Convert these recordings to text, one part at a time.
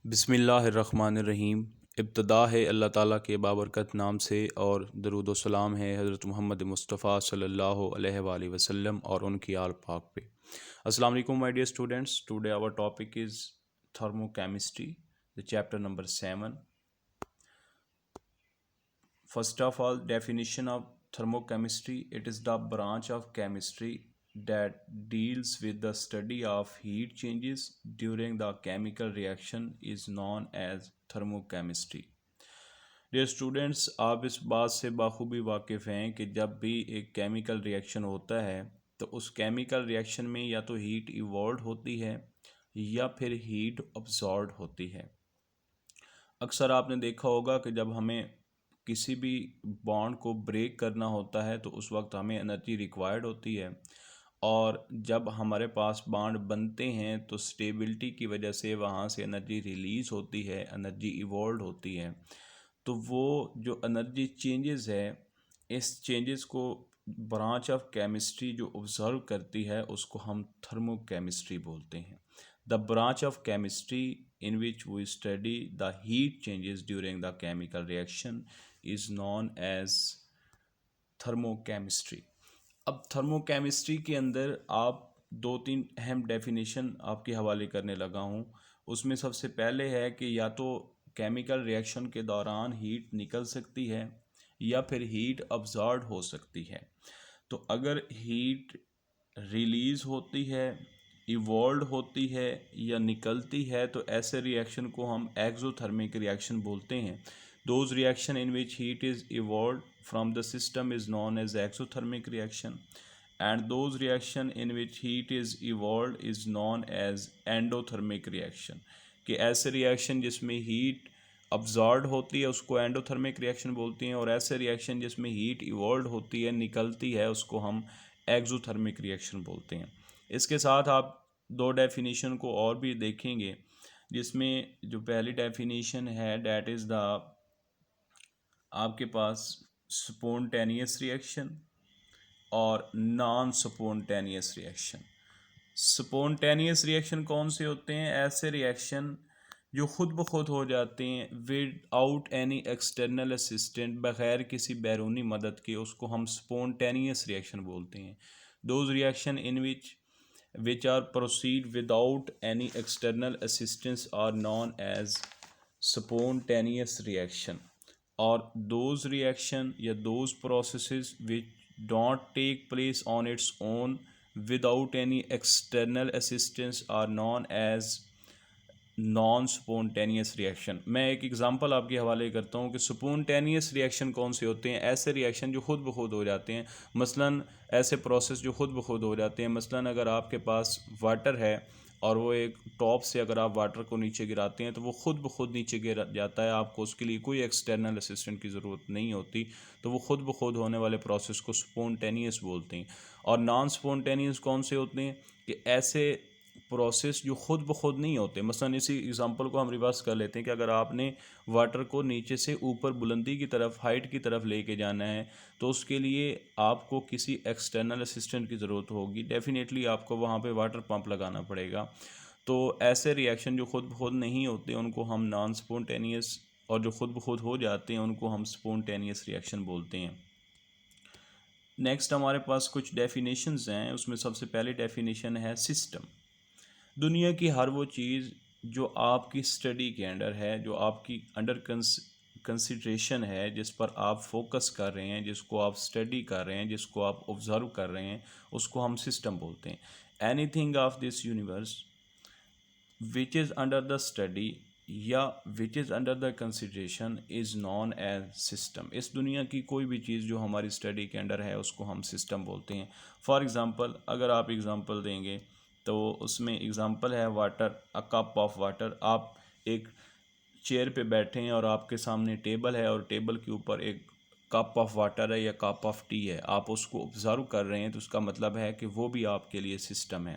बिस्मिल्लाहिर्रहमानिर्रहीम। इब्तदा है अल्लाह ताला के बाबरकत नाम से और दरूद व सलाम है हज़रत मोहम्मद मुस्तफ़ा सल्लल्लाहु अलैहि वसल्लम और उनकी आल पाक पे। अस्सलाम वालेकुम my dear students, today our topic is thermochemistry, the chapter number 7। First of all, definition of thermochemistry. It is the branch of chemistry that deals with the study of heat changes during the chemical reaction is known as thermochemistry. Dear students, आप इस बात से बाखूबी वाकिफ़ हैं कि जब भी एक chemical reaction होता है तो उस केमिकल रिएक्शन में या तो हीट इवॉल्व होती है या फिर हीट अब्जॉर्ब होती है। अक्सर आपने देखा होगा कि जब हमें किसी भी बॉन्ड को ब्रेक करना होता है तो उस वक्त हमें एनर्जी रिक्वायर्ड होती है, और जब हमारे पास बॉन्ड बनते हैं तो स्टेबिलिटी की वजह से वहाँ से एनर्जी रिलीज़ होती है, एनर्जी इवॉल्व होती है। तो वो जो एनर्जी चेंजेस है, इस चेंजेस को ब्रांच ऑफ केमिस्ट्री जो ऑब्जर्व करती है उसको हम थर्मोकेमिस्ट्री बोलते हैं। The branch of chemistry in which we study the heat changes during the chemical reaction is known as thermochemistry. अब थर्मोकेमिस्ट्री के अंदर आप दो तीन अहम डेफिनेशन आपके हवाले करने लगा हूँ। उसमें सबसे पहले है कि या तो केमिकल रिएक्शन के दौरान हीट निकल सकती है या फिर हीट अब्जॉर्ब हो सकती है। तो अगर हीट रिलीज़ होती है, इवॉल्व होती है या निकलती है तो ऐसे रिएक्शन को हम एक्सोथर्मिक रिएक्शन बोलते हैं। Those reaction in which heat is evolve from the system is known as exothermic reaction, and those reaction in which heat is evolve is known as endothermic reaction. कि ऐसे reaction जिसमें heat absorb होती है उसको endothermic reaction बोलते हैं, और ऐसे रिएक्शन जिसमें हीट इवॉल्व होती है, निकलती है, उसको हम एक्सोथर्मिक रिएक्शन बोलते हैं। इसके साथ आप दो डेफिनेशन को और भी देखेंगे, जिसमें जो पहली डेफिनेशन है डैट इज़ द आपके पास स्पॉन्टेनियस रिएक्शन और non spontaneous reaction. Spontaneous reaction कौन से होते हैं? ऐसे रिएक्शन जो खुद ब खुद हो जाते हैं विदाउट एनी एक्सटर्नल असिस्टेंट, बग़ैर किसी बैरूनी मदद के, उसको हम स्पॉन्टेनियस रिएक्शन बोलते हैं। Those reaction in which are proceed without any external assistance are known as spontaneous reaction, or those reaction या those processes which don't take place on its own without any external assistance are known as non spontaneous reaction. मैं एक example आपके हवाले करता हूँ कि spontaneous reaction कौन से होते हैं। ऐसे रिएक्शन जो खुद ब खुद हो जाते हैं, मसलन ऐसे प्रोसेस जो खुद ब खुद हो जाते हैं। मसलन अगर आपके पास वाटर है और वो एक टॉप से अगर आप वाटर को नीचे गिराते हैं तो वो खुद ब खुद नीचे गिर जाता है, आपको उसके लिए कोई एक्सटर्नल असिस्टेंट की ज़रूरत नहीं होती। तो वो खुद ब खुद होने वाले प्रोसेस को स्पॉन्टेनियस बोलते हैं। और नॉन स्पॉन्टेनियस कौन से होते हैं? कि ऐसे प्रोसेस जो खुद ब खुद नहीं होते। मसलन इसी एग्जांपल को हम रिवर्स कर लेते हैं कि अगर आपने वाटर को नीचे से ऊपर बुलंदी की तरफ, हाइट की तरफ लेके जाना है तो उसके लिए आपको किसी एक्सटर्नल असिस्टेंट की ज़रूरत होगी। डेफिनेटली आपको वहाँ पे वाटर पंप लगाना पड़ेगा। तो ऐसे रिएक्शन जो खुद ब खुद नहीं होते उनको हम नॉन स्पॉन्टेनियस, और जो खुद ब खुद हो जाते हैं उनको हम स्पॉन्टेनियस रिएक्शन बोलते हैं। नेक्स्ट हमारे पास कुछ डेफिनेशंस हैं। उसमें सबसे पहली डेफिनेशन है सिस्टम। दुनिया की हर वो चीज़ जो आपकी स्टडी के अंडर है, जो आपकी अंडर कंसिड्रेशन है, जिस पर आप फोकस कर रहे हैं, जिसको आप स्टडी कर रहे हैं, जिसको आप ऑब्ज़र्व कर रहे हैं, उसको हम सिस्टम बोलते हैं। Anything of this universe which is under the study या which is under the consideration is known as system. इस दुनिया की कोई भी चीज़ जो हमारी स्टडी के अंडर है उसको हम सिस्टम बोलते हैं। फॉर एग्ज़ाम्पल, अगर आप एग्ज़ाम्पल देंगे तो उसमें एग्ज़ाम्पल है water, a cup of water. आप एक चेयर पे बैठे हैं और आपके सामने टेबल है और टेबल के ऊपर एक कप ऑफ वाटर है या कप ऑफ टी है। आप उसको ऑब्ज़र्व कर रहे हैं तो उसका मतलब है कि वो भी आपके लिए सिस्टम है।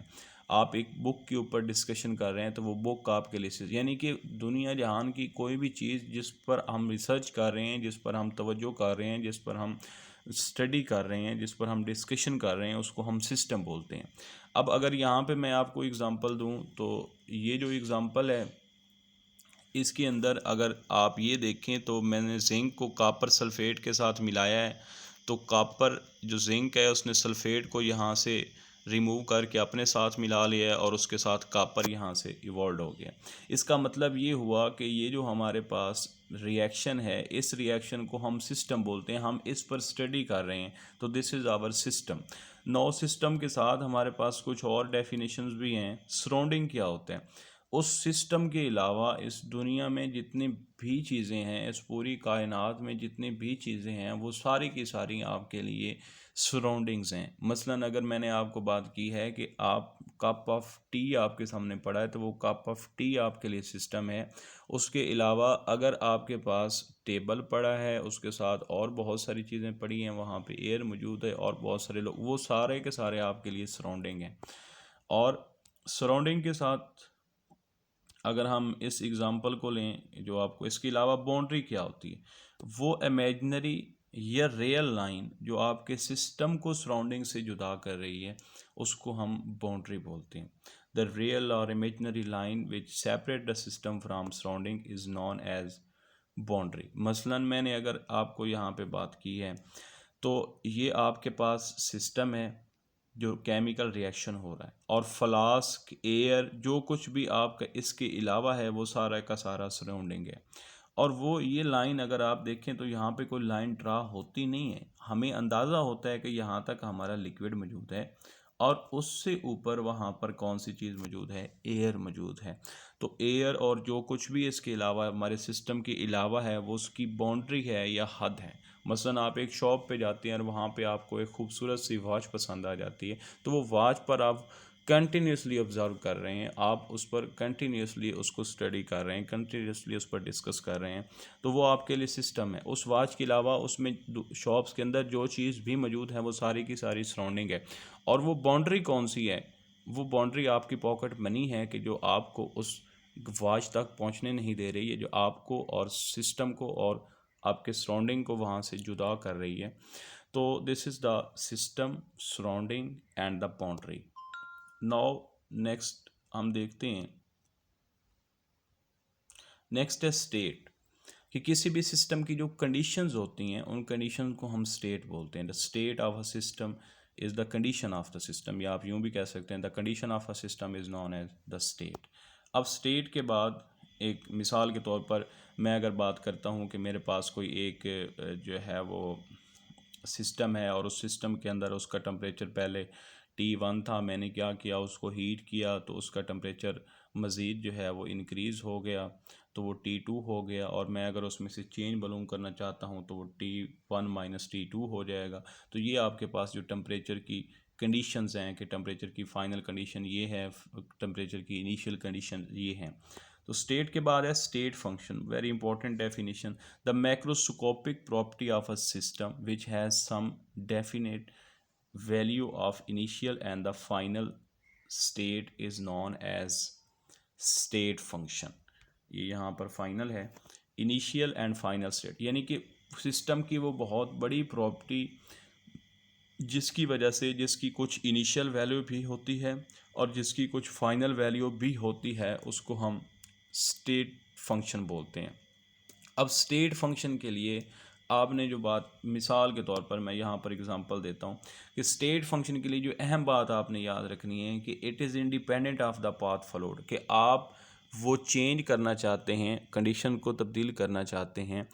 आप एक बुक के ऊपर डिस्कशन कर रहे हैं तो वो बुक आपके लिए सिस्टम, यानी कि दुनिया जहान की कोई भी चीज़ जिस पर हम रिसर्च कर रहे हैं, जिस पर हम तवज्जो कर रहे हैं, जिस पर हम स्टडी कर रहे हैं, जिस पर हम डिस्कशन कर रहे हैं, उसको हम सिस्टम बोलते हैं। अब अगर यहाँ पे मैं आपको एग्ज़ाम्पल दूँ तो ये जो एग्ज़ाम्पल है इसके अंदर अगर आप ये देखें तो मैंने जिंक को कॉपर सल्फेट के साथ मिलाया है, तो कॉपर जो जिंक है उसने सल्फेट को यहाँ से रिमूव करके अपने साथ मिला लिया है और उसके साथ कॉपर यहाँ से इवॉल्व हो गया। इसका मतलब ये हुआ कि ये जो हमारे पास रिएक्शन है, इस रिएक्शन को हम सिस्टम बोलते हैं, हम इस पर स्टडी कर रहे हैं, तो this is our system. Now system के साथ हमारे पास कुछ और डेफिनेशंस भी हैं। सराउंडिंग क्या होता है? उस सिस्टम के अलावा इस दुनिया में जितनी भी चीज़ें हैं, इस पूरी कायनात में जितनी भी चीज़ें हैं, वो सारी की सारी आपके लिए सराउंडिंग्स हैं। मसलन अगर मैंने आपको बात की है कि आप कप ऑफ टी आपके सामने पड़ा है, तो वो कप ऑफ टी आपके लिए सिस्टम है। उसके अलावा अगर आपके पास टेबल पड़ा है, उसके साथ और बहुत सारी चीज़ें पड़ी हैं, वहाँ पे एयर मौजूद है और बहुत सारे लोग, वो सारे के सारे आपके लिए सराउंडिंग हैं। और सराउंडिंग के साथ अगर हम इस एग्ज़ाम्पल को लें जो आपको, इसके अलावा बाउंड्री क्या होती है? वो इमेजिनरी या रियल लाइन जो आपके सिस्टम को सराउंडिंग से जुदा कर रही है, उसको हम बाउंड्री बोलते हैं। द रियल और imaginary line which separate the system from surrounding is known as boundary. मसलन मैंने अगर आपको यहाँ पे बात की है, तो ये आपके पास सिस्टम है जो केमिकल रिएक्शन हो रहा है, और फ्लास्क, एयर, जो कुछ भी आपका इसके अलावा है, वो सारा का सारा सराउंडिंग है। और वो ये लाइन अगर आप देखें तो यहाँ पे कोई लाइन ड्रा होती नहीं है, हमें अंदाज़ा होता है कि यहाँ तक हमारा लिक्विड मौजूद है और उससे ऊपर वहाँ पर कौन सी चीज़ मौजूद है? एयर मौजूद है। तो एयर और जो कुछ भी इसके अलावा हमारे सिस्टम के अलावा है, वो उसकी बाउंड्री है या हद है। मसलन आप एक शॉप पे जाते हैं और वहाँ पे आपको एक खूबसूरत सी वॉच पसंद आ जाती है, तो वो वॉच पर आप कंटिन्यूसली ऑब्ज़र्व कर रहे हैं, आप उस पर कंटिन्यूसली उसको स्टडी कर रहे हैं, कंटिन्यूसली उस पर डिस्कस कर रहे हैं, तो वो आपके लिए सिस्टम है। उस वॉच के अलावा उसमें शॉप्स के अंदर जो चीज़ भी मौजूद है, वो सारी की सारी सराउंडिंग है। और वो बाउंड्री कौन सी है? वो बाउंड्री आपकी पॉकेट मनी है कि जो आपको उस वॉच तक पहुंचने नहीं दे रही है, जो आपको और सिस्टम को और आपके सराउंडिंग को वहाँ से जुदा कर रही है। तो this is the system, surrounding and the boundary. Now next हम देखते हैं, नेक्स्ट है स्टेट। कि किसी भी सिस्टम की जो कंडीशंस होती हैं, उन कंडीशंस को हम स्टेट बोलते हैं। The state of a system is the condition of the system, या आप यूँ भी कह सकते हैं the condition of a system is known as the state. अब स्टेट के बाद एक मिसाल के तौर पर मैं अगर बात करता हूँ कि मेरे पास कोई एक जो है वो सिस्टम है, और उस सिस्टम के अंदर उसका टेम्परेचर पहले T1 था, मैंने क्या किया, उसको हीट किया तो उसका टेम्परेचर मज़ीद जो है वो इंक्रीज़ हो गया, तो वो T2 हो गया। और मैं अगर उसमें से चेंज मालूम करना चाहता हूँ तो वो T1 माइनस T2 हो जाएगा। तो ये आपके पास जो टेम्परेचर की कंडीशंस हैं कि टेम्परेचर की फ़ाइनल कंडीशन ये है, टेम्परेचर की इनिशियल कंडीशन ये हैं। तो स्टेट के बाद है state function, very important definition. The macroscopic property of a system which has some definite value of initial and the final state is known as state function। ये यहाँ पर फाइनल है, इनिशियल एंड फाइनल स्टेट, यानी कि system की वो बहुत बड़ी प्रॉपर्टी जिसकी वजह से, जिसकी कुछ इनिशियल वैल्यू भी होती है और जिसकी कुछ फाइनल वैल्यू भी होती है, उसको हम स्टेट फंक्शन बोलते हैं। अब स्टेट फंक्शन के लिए आपने जो बात, मिसाल के तौर पर मैं यहाँ पर एग्जांपल देता हूँ कि स्टेट फंक्शन के लिए जो अहम बात आपने याद रखनी है कि it is independent of the path followed, कि आप वो चेंज करना चाहते हैं, कंडीशन को तब्दील करना चाहते हैं,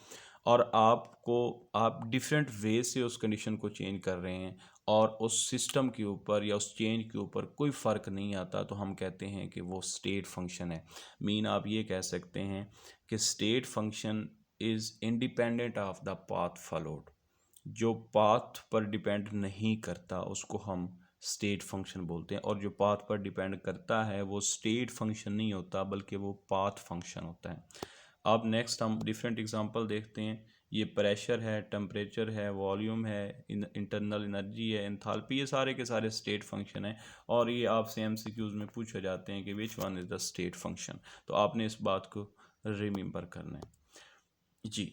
और आप डिफरेंट वे से उस कंडीशन को चेंज कर रहे हैं, और उस सिस्टम के ऊपर या उस चेंज के ऊपर कोई फ़र्क नहीं आता, तो हम कहते हैं कि वो स्टेट फंक्शन है। मीन आप ये कह सकते हैं कि state function is independent of the path followed. जो पाथ पर डिपेंड नहीं करता उसको हम स्टेट फंक्शन बोलते हैं, और जो पाथ पर डिपेंड करता है वो स्टेट फंक्शन नहीं होता बल्कि वो पाथ फंक्शन होता है। अब नेक्स्ट हम डिफरेंट एग्जांपल देखते हैं। ये प्रेशर है, टेम्परेचर है, वॉल्यूम है, इंटरनल एनर्जी है, एंथैल्पी, ये सारे के सारे स्टेट फंक्शन हैं। और ये आपसे एमसीक्यूज में पूछे जाते हैं कि which one is the state function, तो आपने इस बात को रिमेंबर करना है जी।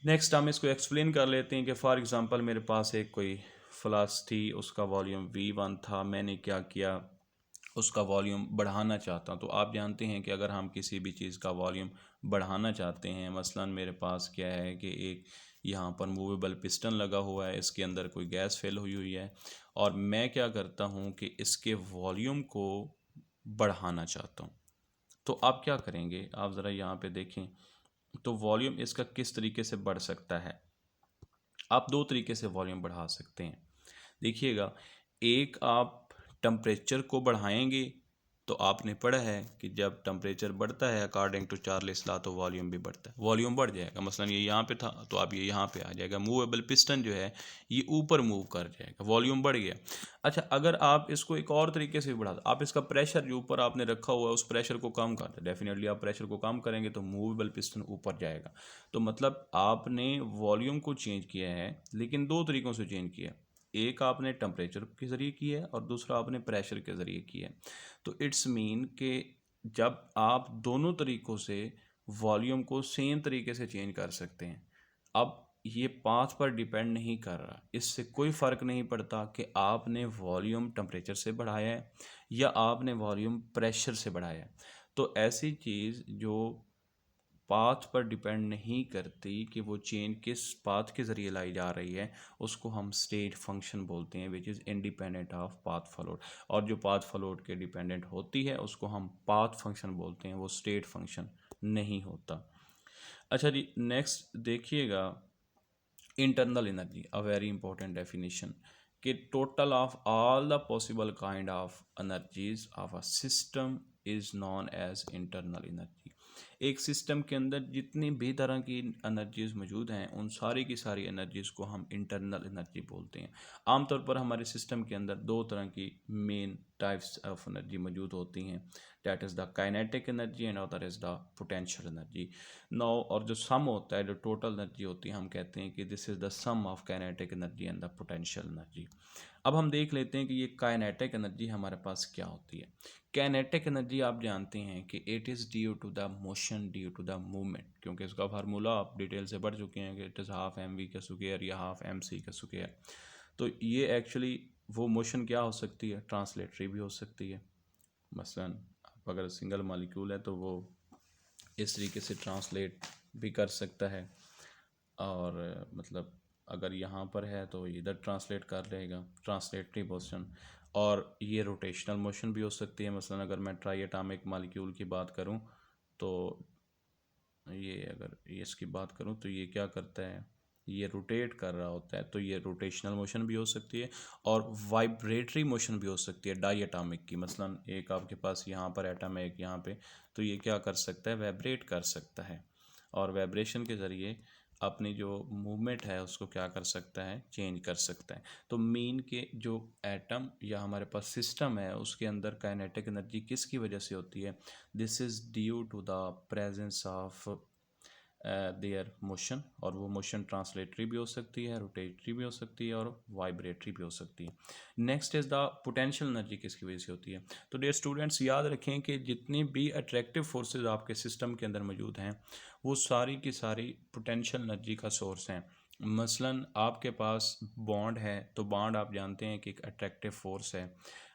नेक्स्ट हम इसको एक्सप्लेन कर लेते हैं कि फॉर एग्ज़ाम्पल मेरे पास एक कोई फ्लास्क थी, उसका वॉल्यूम V1 था। मैंने क्या किया, उसका वॉल्यूम बढ़ाना चाहता हूँ। तो आप जानते हैं कि अगर हम किसी भी चीज़ का वॉल्यूम बढ़ाना चाहते हैं, मसलन मेरे पास क्या है कि एक यहाँ पर मूवेबल पिस्टन लगा हुआ है, इसके अंदर कोई गैस फेल हुई हुई है और मैं क्या करता हूँ कि इसके वॉल्यूम को बढ़ाना चाहता हूँ। तो आप क्या करेंगे, आप ज़रा यहाँ पे देखें तो वॉल्यूम इसका किस तरीके से बढ़ सकता है। आप दो तरीके से वॉल्यूम बढ़ा सकते हैं। देखिएगा, एक आप टेम्परेचर को बढ़ाएंगे तो आपने पढ़ा है कि जब टेम्परेचर बढ़ता है अकॉर्डिंग टू चार्ल्स लॉ तो वॉल्यूम भी बढ़ता है, वॉल्यूम बढ़ जाएगा। मसलन ये यहाँ पे था तो अब ये यहाँ पे आ जाएगा, मूवेबल पिस्टन जो है ये ऊपर मूव कर जाएगा, वॉल्यूम बढ़ गया। अच्छा, अगर आप इसको एक और तरीके से भी बढ़ा दो, आप इसका प्रेशर जो ऊपर आपने रखा हुआ है उस प्रेशर को कम कर दो, डेफिनेटली आप प्रेशर को कम करेंगे तो मूवेबल पिस्टन ऊपर जाएगा। तो मतलब आपने वॉल्यूम को चेंज किया है, लेकिन दो तरीक़ों से चेंज किया है। एक आपने टेम्परेचर के ज़रिए किया है और दूसरा आपने प्रेशर के ज़रिए किया है। तो इट्स मीन कि जब आप दोनों तरीक़ों से वॉल्यूम को सेम तरीके से चेंज कर सकते हैं। अब ये पाथ पर डिपेंड नहीं कर रहा, इससे कोई फ़र्क नहीं पड़ता कि आपने वॉल्यूम टेम्परेचर से बढ़ाया है या आपने वॉल्यूम प्रेशर से बढ़ाया है। तो ऐसी चीज़ जो पाथ पर डिपेंड नहीं करती कि वो चेन किस पाथ के ज़रिए लाई जा रही है, उसको हम स्टेट फंक्शन बोलते हैं, which is independent of path followed. और जो पाथ फॉलोड के डिपेंडेंट होती है उसको हम पाथ फंक्शन बोलते हैं, वो स्टेट फंक्शन नहीं होता। अच्छा जी, नेक्स्ट देखिएगा, internal energy, a very important definition, कि total of all the possible kind of energies of a system is known as internal energy. एक सिस्टम के अंदर जितनी भी तरह की एनर्जीज मौजूद हैं उन सारी की सारी एनर्जीज को हम इंटरनल एनर्जी बोलते हैं। आमतौर पर हमारे सिस्टम के अंदर दो तरह की मेन टाइप्स ऑफ एनर्जी मौजूद होती हैं, that is the kinetic energy and other is the potential energy. Now, और जो सम होता है, जो टोटल एनर्जी होती है, हम कहते हैं कि this is the sum of kinetic energy and the potential energy. अब हम देख लेते हैं कि ये काइनेटिक एनर्जी हमारे पास क्या होती है। काइनेटिक एनर्जी आप जानते हैं कि it is due to the motion, due to the movement, क्योंकि इसका फार्मूला आप डिटेल से पढ़ चुके हैं कि it is half M V का स्क्वायर या हाफ एम सी का स्क्वायर। तो ये एक्चुअली वो मोशन क्या हो सकती है, ट्रांसलेटरी भी हो सकती है। मसलन आप अगर सिंगल मॉलिक्यूल है तो वो इस तरीके से ट्रांसलेट भी कर सकता है, और मतलब अगर यहाँ पर है तो इधर ट्रांसलेट कर लेगा, ट्रांसलेटरी मोशन। और ये रोटेशनल मोशन भी हो सकती है। मसलन अगर मैं ट्राई एटॉमिक मॉलिक्यूल की बात करूँ तो ये, अगर ये इसकी बात करूँ तो ये क्या करता है, ये रोटेट कर रहा होता है, तो ये रोटेशनल मोशन भी हो सकती है। और वाइब्रेटरी मोशन भी हो सकती है डाई एटॉमिक की। मसलन एक आपके पास यहाँ पर एटम है, एक यहाँ पे, तो ये क्या कर सकता है, वाइब्रेट कर सकता है, और वाइब्रेशन के ज़रिए अपनी जो मूवमेंट है उसको क्या कर सकता है, चेंज कर सकता है। तो मीन के जो एटम या हमारे पास सिस्टम है उसके अंदर काइनेटिक एनर्जी किसकी वजह से होती है, this is due to the presence of their motion, और वो मोशन ट्रांसलेटरी भी हो सकती है, रोटेटरी भी हो सकती है, और वाइब्रेटरी भी हो सकती है। Next is the potential energy किसकी वजह से होती है। तो डियर स्टूडेंट्स, याद रखें कि जितनी भी अट्रैक्टिव फोर्सेस आपके सिस्टम के अंदर मौजूद हैं वो सारी की सारी पोटेंशियल एनर्जी का सोर्स हैं। मसलन आपके पास बॉन्ड है तो बॉन्ड आप जानते हैं कि एक अट्रैक्टिव फोर्स है।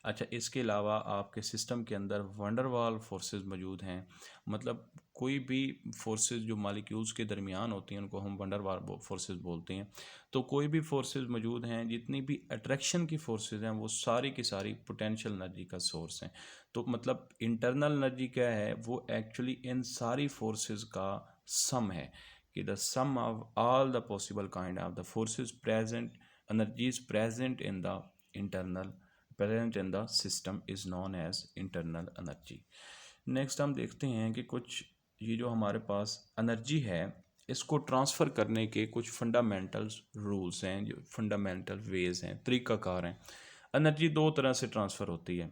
अच्छा, इसके अलावा आपके सिस्टम के अंदर वंडरवाल फोर्सेस मौजूद हैं। मतलब कोई भी फोर्सेस जो मॉलिक्यूल्स के दरमियान होती हैं उनको हम वंडरवाल फोर्सेस बोलते हैं। तो कोई भी फोर्सेस मौजूद हैं, जितनी भी अट्रैक्शन की फोर्सेस हैं, वो सारी की सारी पोटेंशियल एनर्जी का सोर्स हैं। तो मतलब इंटरनल एनर्जी क्या है, वो एक्चुअली इन सारी फोर्सेस का सम है, कि the sum of all the possible kind of the forces present, energies present in the internal, present in the system is known as internal energy. Next हम देखते हैं कि कुछ ये जो हमारे पास एनर्जी है इसको ट्रांसफ़र करने के कुछ फंडामेंटल रूल्स हैं, जो फंडामेंटल वेज हैं, तरीक़ाकार हैं। एनर्जी दो तरह से ट्रांसफ़र होती है,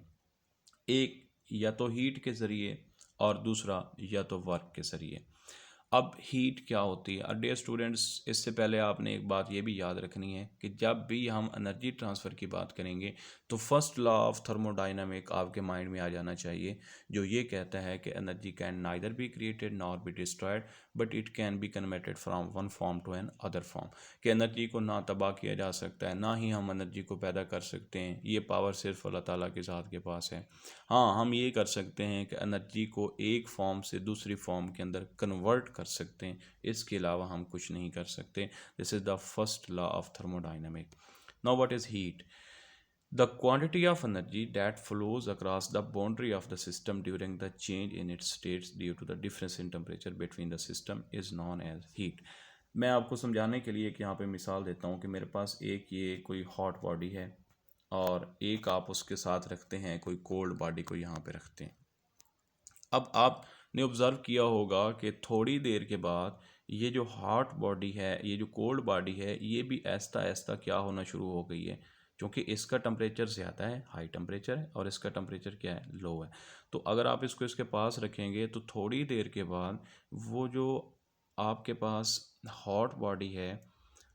एक या तो हीट के ज़रिए और दूसरा या तो वर्क के ज़रिए। अब हीट क्या होती है डियर स्टूडेंट्स, इससे पहले आपने एक बात ये भी याद रखनी है कि जब भी हम एनर्जी ट्रांसफ़र की बात करेंगे तो फर्स्ट लॉ ऑफ थर्मोडाइनमिक आपके माइंड में आ जाना चाहिए, जो ये कहता है कि energy can neither be created nor be destroyed but it can be converted from one form to another form. कि एनर्जी को ना तबाह किया जा सकता है, ना ही हम एनर्जी को पैदा कर सकते हैं, ये पावर सिर्फ अल्लाह ताला के ज़ात के पास है। हाँ, हम ये कर सकते हैं कि एनर्जी को एक फॉर्म से दूसरी फॉर्म के अंदर कन्वर्ट कर सकते हैं, इसके अलावा हम कुछ नहीं कर सकते। This is the first law of thermodynamic. Now what is heat? The quantity of energy that flows across the boundary of the system during the change in its states due to the difference in temperature between the system is known as heat. मैं आपको समझाने के लिए एक यहाँ पे मिसाल देता हूँ कि मेरे पास एक ये कोई हॉट बॉडी है और एक आप उसके साथ रखते हैं कोई कोल्ड बॉडी को यहाँ पे रखते हैं। अब आपने ऑब्ज़र्व किया होगा कि थोड़ी देर के बाद ये जो हॉट बॉडी है, ये जो कोल्ड बॉडी है, ये भी आहिस्ता आहिस्ता क्या होना शुरू हो गई है, क्योंकि इसका टेम्परेचर ज़्यादा है, हाई टेम्परेचर है, और इसका टेम्परेचर क्या है, लो है। तो अगर आप इसको इसके पास रखेंगे तो थोड़ी देर के बाद वो जो आपके पास हॉट बॉडी है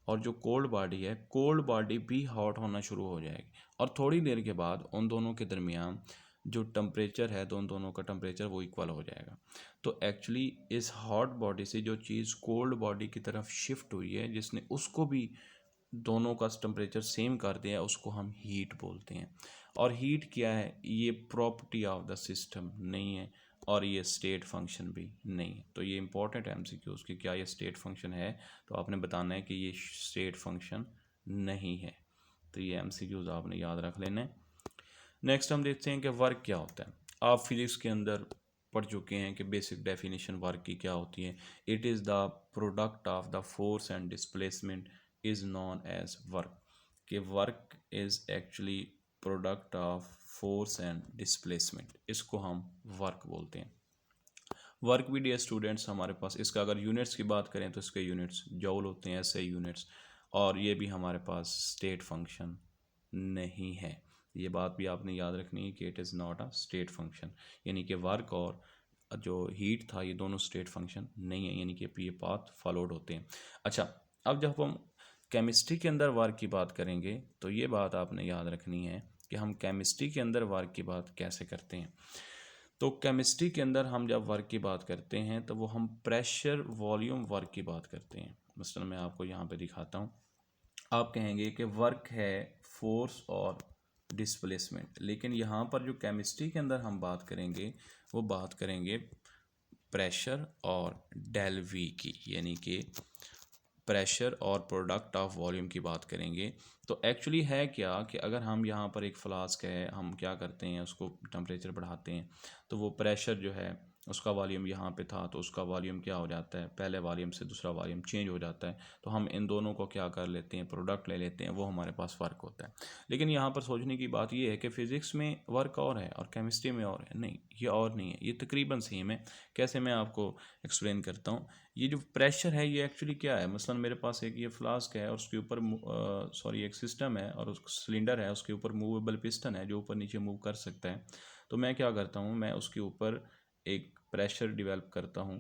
और जो कोल्ड बॉडी है, कोल्ड बॉडी भी हॉट होना शुरू हो जाएगी, और थोड़ी देर के बाद उन दोनों के दरमियान जो टेम्परेचर है, दोनों दोनों का टेम्परेचर वो इक्वल हो जाएगा। तो एक्चुअली इस हॉट बॉडी से जो चीज़ कोल्ड बॉडी की तरफ शिफ्ट हुई है, जिसने उसको भी दोनों का टेम्परेचर सेम कर दिया, उसको हम हीट बोलते हैं। और हीट क्या है? ये प्रॉपर्टी ऑफ द सिस्टम नहीं है और ये स्टेट फंक्शन भी नहीं है। तो ये इंपॉर्टेंट है एमसीक्यूज़ कि क्या ये स्टेट फंक्शन है, तो आपने बताना है कि ये स्टेट फंक्शन नहीं है। तो ये एमसीक्यूज़ आपने याद रख लेना है। नेक्स्ट हम देखते हैं कि वर्क क्या होता है। आप फिजिक्स के अंदर पढ़ चुके हैं कि बेसिक डेफिनेशन वर्क की क्या होती है। It is the product of the force and displacement is known as work. कि work is actually product of force and displacement, इसको हम वर्क बोलते हैं। वर्क भी डियर स्टूडेंट्स हमारे पास, इसका अगर यूनिट्स की बात करें तो इसके यूनिट्स जूल होते हैं, ऐसे यूनिट्स। और ये भी हमारे पास स्टेट फंक्शन नहीं है। ये बात भी आपने याद रखनी है कि it is not a state function, यानी कि वर्क और जो हीट था ये दोनों स्टेट फंक्शन नहीं है, यानी कि ये पाथ फॉलोड होते हैं। अच्छा, अब जब हम केमिस्ट्री के अंदर वर्क की बात करेंगे तो ये बात आपने याद रखनी है कि हम केमिस्ट्री के अंदर वर्क की बात कैसे करते हैं। तो केमिस्ट्री के अंदर हम जब वर्क की बात करते हैं तो वो हम प्रेशर वॉल्यूम वर्क की बात करते हैं। मसलन मैं आपको यहाँ पे दिखाता हूँ। आप कहेंगे कि वर्क है फोर्स और डिस्प्लेसमेंट, लेकिन यहाँ पर जो केमिस्ट्री के अंदर हम बात करेंगे वो बात करेंगे प्रेशर और डेल वी की, यानी कि प्रेशर और प्रोडक्ट ऑफ वॉल्यूम की बात करेंगे। तो एक्चुअली है क्या कि अगर हम यहाँ पर एक फ्लास्क है, हम क्या करते हैं उसको टेम्परेचर बढ़ाते हैं, तो वो प्रेशर जो है उसका वॉल्यूम यहाँ पे था तो उसका वॉल्यूम क्या हो जाता है, पहले वॉल्यूम से दूसरा वॉल्यूम चेंज हो जाता है। तो हम इन दोनों को क्या कर लेते हैं, प्रोडक्ट ले लेते हैं, वो हमारे पास फ़र्क होता है। लेकिन यहाँ पर सोचने की बात ये है कि फ़िज़िक्स में वर्क और है और केमिस्ट्री में और है। नहीं, ये और नहीं है, ये तकरीबन सेम है। कैसे, मैं आपको एक्सप्लेन करता हूँ। ये जो प्रेशर है ये एक्चुअली क्या है, मसलन मेरे पास एक ये फ्लास्क है और उसके ऊपर सॉरी एक सिस्टम है और उस सिलेंडर है, उसके ऊपर मूवेबल पिस्टन है जो ऊपर नीचे मूव कर सकता है। तो मैं क्या करता हूँ, मैं उसके ऊपर एक प्रेशर डिवेल्प करता हूँ,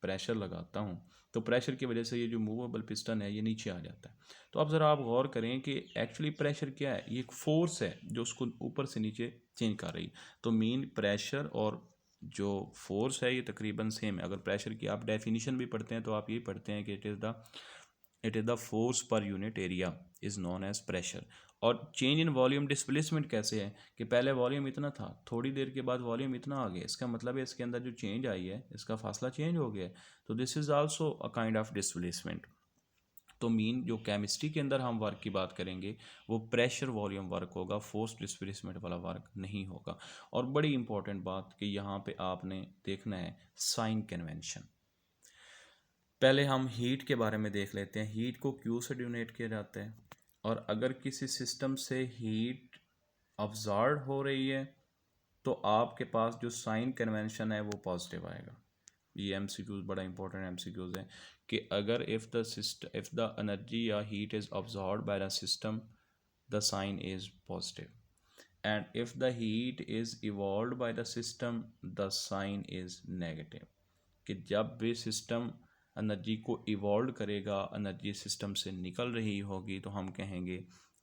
प्रेशर लगाता हूँ। तो प्रेशर की वजह से ये जो मूवेबल पिस्टन है ये नीचे आ जाता है। तो अब ज़रा आप गौर करें कि एक्चुअली प्रेशर क्या है, ये एक फोर्स है जो उसको ऊपर से नीचे चेंज कर रही है। तो मीन प्रेशर और जो फोर्स है ये तकरीबन सेम है। अगर प्रेशर की आप डेफिनेशन भी पढ़ते हैं तो आप ये पढ़ते हैं कि it is the force per unit area is known as pressure. और चेंज इन वॉल्यूम डिस्प्लेसमेंट कैसे है कि पहले वॉल्यूम इतना था, थोड़ी देर के बाद वॉल्यूम इतना आ गया, इसका मतलब है इसके अंदर जो चेंज आई है इसका फासला चेंज हो गया है। तो this is also a kind of displacement. तो मीन जो केमिस्ट्री के अंदर हम वर्क की बात करेंगे वो प्रेशर वॉल्यूम वर्क होगा, फोर्स डिस्प्लेसमेंट वाला वर्क नहीं होगा। और बड़ी इंपॉर्टेंट बात कि यहाँ पे आपने देखना है साइन कन्वेंशन। पहले हम हीट के बारे में देख लेते हैं। हीट को क्यू से डिनोट किया जाता है, और अगर किसी सिस्टम से हीट अब्जॉर्ब हो रही है तो आपके पास जो साइन कन्वेंशन है वो पॉजिटिव आएगा। ये एमसीक्यूज बड़ा इंपॉर्टेंट एमसीक्यूज है कि अगर इफ द एनर्जी या heat is absorb by the system the sign is positive, and if the heat is evolve by the system the sign is negative. कि जब भी सिस्टम एनर्जी को evolve करेगा, एनर्जी सिस्टम से निकल रही होगी, तो हम कहेंगे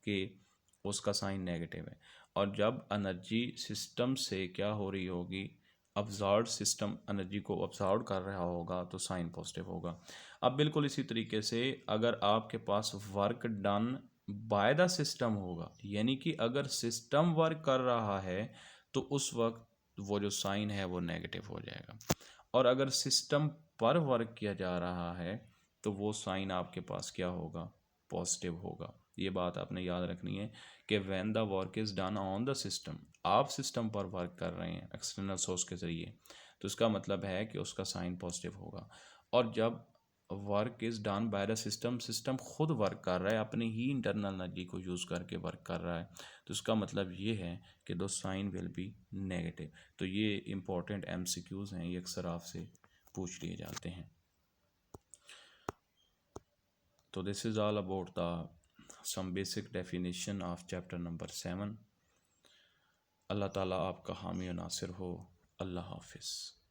कि उसका साइन नेगेटिव है। और जब एनर्जी सिस्टम से क्या हो रही होगी, अब्जॉर्ब सिस्टम एनर्जी को अब्जॉर्ब कर रहा होगा, तो साइन पॉजिटिव होगा। अब बिल्कुल इसी तरीके से अगर आपके पास work done by the system होगा, यानी कि अगर सिस्टम वर्क कर रहा है तो उस वक्त वो जो साइन है वो नेगेटिव हो जाएगा। और अगर सिस्टम पर वर्क किया जा रहा है तो वो साइन आपके पास क्या होगा, पॉजिटिव होगा। ये बात आपने याद रखनी है कि when the work is done on the system, आप सिस्टम पर वर्क कर रहे हैं एक्सटर्नल सोर्स के ज़रिए, तो इसका मतलब है कि उसका साइन पॉजिटिव होगा। और जब work is done by the system, system खुद वर्क कर रहा है, अपनी ही इंटरनल एनर्जी को यूज़ करके वर्क कर रहा है, तो इसका मतलब ये है कि दो साइन विल बी नेगेटिव। तो ये इंपॉर्टेंट MCQs हैं, ये अक्सर आपसे पूछ लिए जाते हैं। तो this is all about the sum basic definition of chapter number 7। अल्लाह ताला आपका हामी व नासिर हो। अल्लाह हाफिज़।